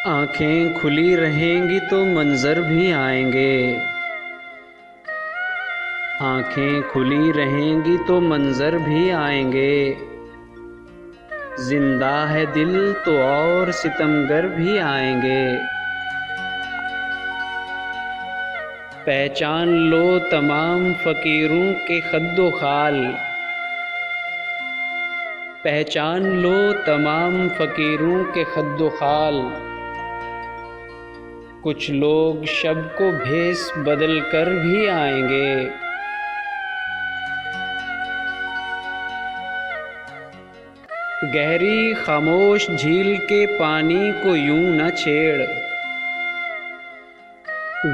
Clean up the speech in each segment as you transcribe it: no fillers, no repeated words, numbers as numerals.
आंखें खुली रहेंगी तो मंजर भी आएंगे। आंखें खुली रहेंगी तो मंजर भी आएंगे। जिंदा है दिल तो और सितमगर भी आएंगे। पहचान लो तमाम फकीरों के खद्दो खाल। पहचान लो तमाम फकीरों के खद्दो खाल। कुछ लोग शब को भेस बदल कर भी आएंगे। गहरी खामोश झील के पानी को यूं न छेड़।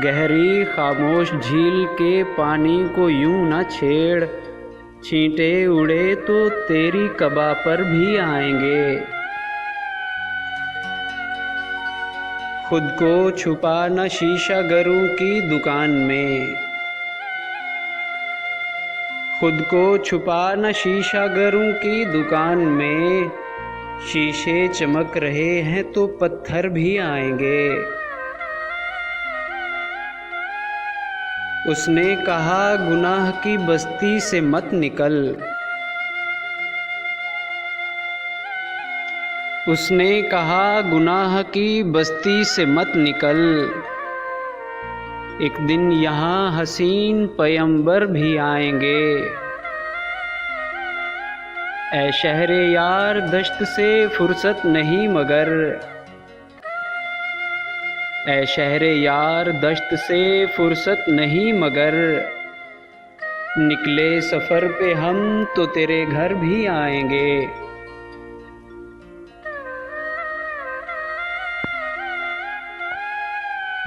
गहरी खामोश झील के पानी को यूं न छेड़। छींटे उड़े तो तेरी कबा पर भी आएंगे। खुद को छुपा न शीशागरों की दुकान में। खुद को छुपा न शीशागरों की दुकान में। शीशे चमक रहे हैं तो पत्थर भी आएंगे। उसने कहा गुनाह की बस्ती से मत निकल। उसने कहा गुनाह की बस्ती से मत निकल। एक दिन यहाँ हसीन पैगंबर भी आएंगे। ऐ शहरे यार दश्त से फुर्सत नहीं मगर। ऐ शहरे यार दश्त से फुर्सत नहीं मगर। निकले सफ़र पे हम तो तेरे घर भी आएंगे।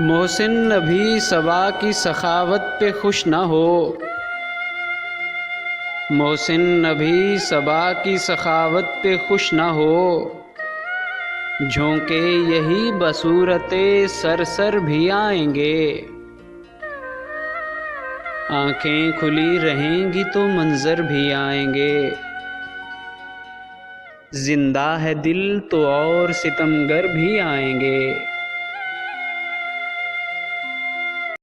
मोहसिन अभी सबा की सखावत पे खुश न हो। मोहसिन अभी सबा की सखावत पे खुश न हो। झोंके यही बसूरते सरसर भी आएंगे। आंखें खुली रहेंगी तो मंजर भी आएंगे। जिंदा है दिल तो और सितमगर भी आएंगे।